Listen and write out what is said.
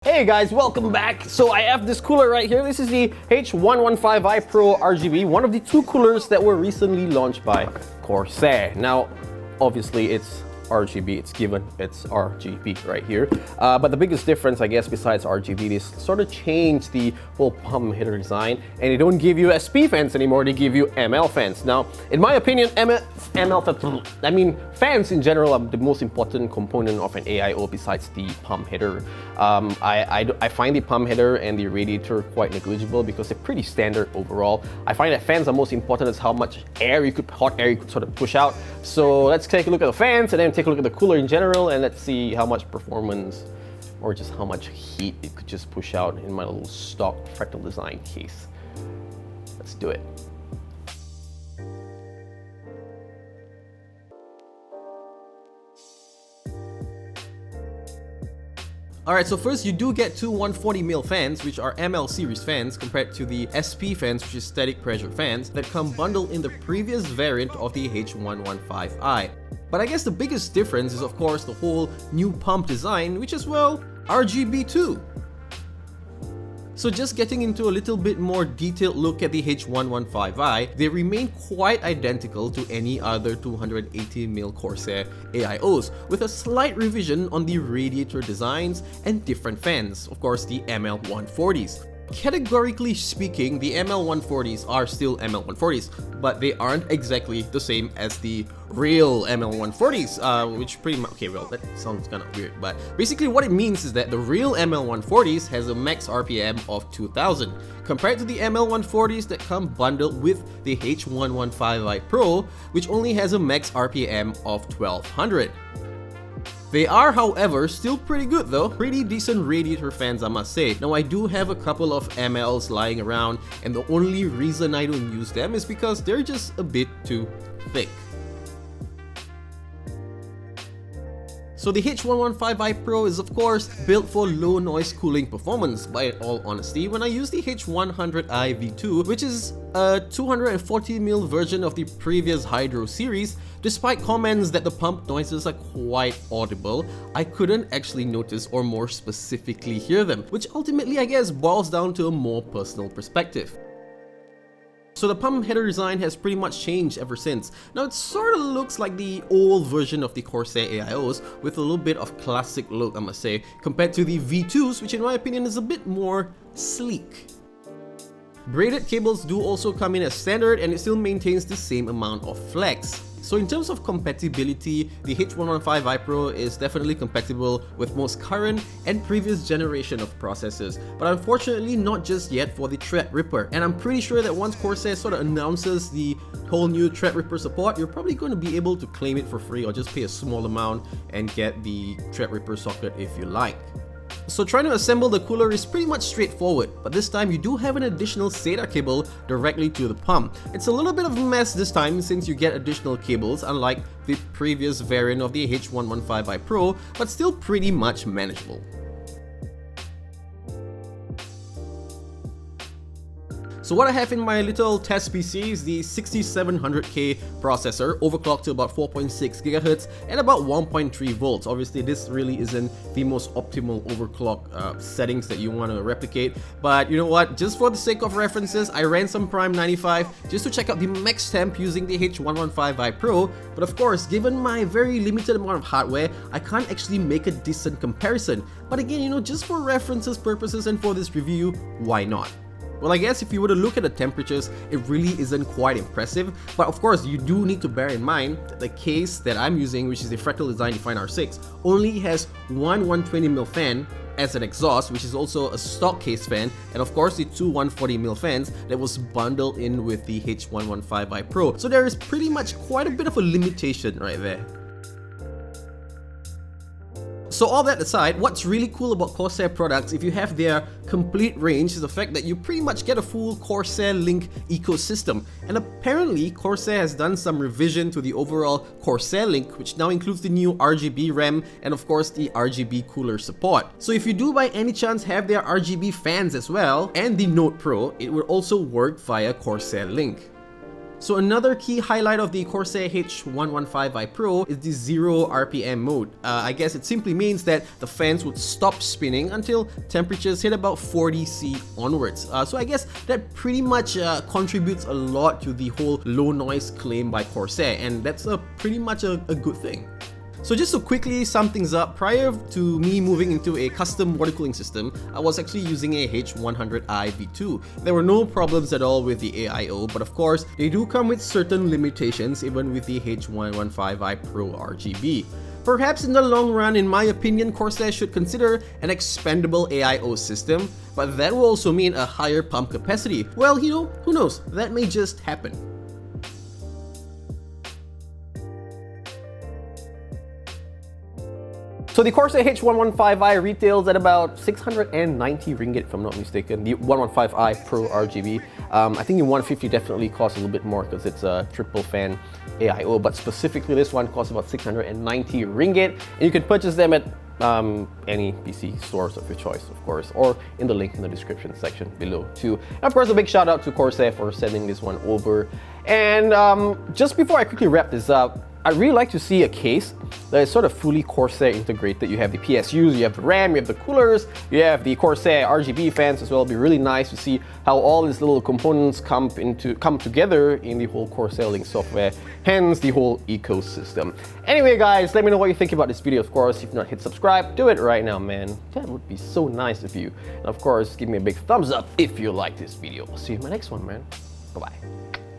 Hey guys, welcome back. So I have this cooler right here. This is the H115i Pro RGB, one of the two coolers that were recently launched by Corsair. Now, obviously it's RGB, it's given, it's RGB right here. But the biggest difference, I guess, besides RGB, is sort of change the whole pump header design, and they don't give you SP fans anymore, they give you ML fans. Now, in my opinion, fans in general are the most important component of an AIO besides the pump header. I find the pump header and the radiator quite negligible because they're pretty standard overall. I find that fans are most important as how much hot air you could sort of push out. So let's take a look at the fans and then take a look at the cooler in general, and let's see how much performance or just how much heat it could just push out in my little stock fractal design case. Let's do it. Alright, so first you do get two 140mm fans, which are ML series fans, compared to the SP fans, which is static pressure fans, that come bundled in the previous variant of the H115i. But I guess the biggest difference is of course the whole new pump design, which is, well, RGB too. So just getting into a little bit more detailed look at the H115i, they remain quite identical to any other 280mm Corsair AIOs, with a slight revision on the radiator designs and different fans, of course the ML140s. Categorically speaking, the ML140s are still ML140s, but they aren't exactly the same as the real ML140s, which pretty much, okay, well, that sounds kind of weird, but basically what it means is that the real ML140s has a max RPM of 2000, compared to the ML140s that come bundled with the H115i Pro, which only has a max RPM of 1200. They are, however, still pretty good though. Pretty decent radiator fans, I must say. Now, I do have a couple of MLs lying around, and the only reason I don't use them is because they're just a bit too thick. So the H115i Pro is of course built for low noise cooling performance, but in all honesty, when I use the H100i V2, which is a 240mm version of the previous Hydro series, despite comments that the pump noises are quite audible, I couldn't actually notice or more specifically hear them, which ultimately I guess boils down to a more personal perspective. So the pump header design has pretty much changed ever since. Now it sort of looks like the old version of the Corsair AIOs with a little bit of classic look, I must say, compared to the V2s, which in my opinion is a bit more sleek. Braided cables do also come in as standard, and it still maintains the same amount of flex. So in terms of compatibility, the H115i Pro is definitely compatible with most current and previous generation of processors, but unfortunately not just yet for the Threadripper. And I'm pretty sure that once Corsair sort of announces the whole new Threadripper support, you're probably going to be able to claim it for free or just pay a small amount and get the Threadripper socket if you like. So trying to assemble the cooler is pretty much straightforward, but this time you do have an additional SATA cable directly to the pump. It's a little bit of a mess this time since you get additional cables, unlike the previous variant of the H115i Pro, but still pretty much manageable. So what I have in my little test PC is the 6700K processor, overclocked to about 4.6 GHz and about 1.3 volts. Obviously this really isn't the most optimal overclock settings that you want to replicate, but you know what, just for the sake of references, I ran some Prime 95 just to check out the max temp using the H115i Pro, but of course, given my very limited amount of hardware, I can't actually make a decent comparison. But again, you know, just for references purposes and for this review, why not? Well, I guess if you were to look at the temperatures, it really isn't quite impressive, but of course you do need to bear in mind that the case that I'm using, which is the Fractal Design Define R6, only has one 120mm fan as an exhaust, which is also a stock case fan, and of course the two 140mm fans that was bundled in with the H115i Pro. So there is pretty much quite a bit of a limitation right there. So all that aside, what's really cool about Corsair products, if you have their complete range, is the fact that you pretty much get a full Corsair Link ecosystem. And apparently, Corsair has done some revision to the overall Corsair Link, which now includes the new RGB RAM and of course the RGB cooler support. So if you do by any chance have their RGB fans as well, and the Note Pro, it will also work via Corsair Link. So another key highlight of the Corsair H115i Pro is the 0 RPM mode. I guess it simply means that the fans would stop spinning until temperatures hit about 40°C onwards. So I guess that pretty much contributes a lot to the whole low noise claim by Corsair, and that's pretty much a good thing. So just to quickly sum things up, prior to me moving into a custom water cooling system, I was actually using a H100i V2. There were no problems at all with the AIO, but of course, they do come with certain limitations even with the H115i Pro RGB. Perhaps in the long run, in my opinion, Corsair should consider an expandable AIO system, but that will also mean a higher pump capacity. Well, you know, who knows, that may just happen. So the Corsair H115i retails at about 690 ringgit if I'm not mistaken, the 115i Pro RGB. I think the 150 definitely costs a little bit more because it's a triple fan AIO, but specifically this one costs about 690 ringgit, and you can purchase them at any PC stores of your choice, of course, or in the link in the description section below too. And of course, a big shout out to Corsair for sending this one over. And just before I quickly wrap this up, I'd really like to see a case that is sort of fully Corsair integrated. You have the PSUs, you have the RAM, you have the coolers, you have the Corsair RGB fans as well. It'd be really nice to see how all these little components come together in the whole Corsair Link software, hence the whole ecosystem. Anyway guys, let me know what you think about this video. Of course, if you've not hit subscribe, do it right now, man. That would be so nice of you. And of course, give me a big thumbs up if you like this video. I'll see you in my next one, man. Bye-bye.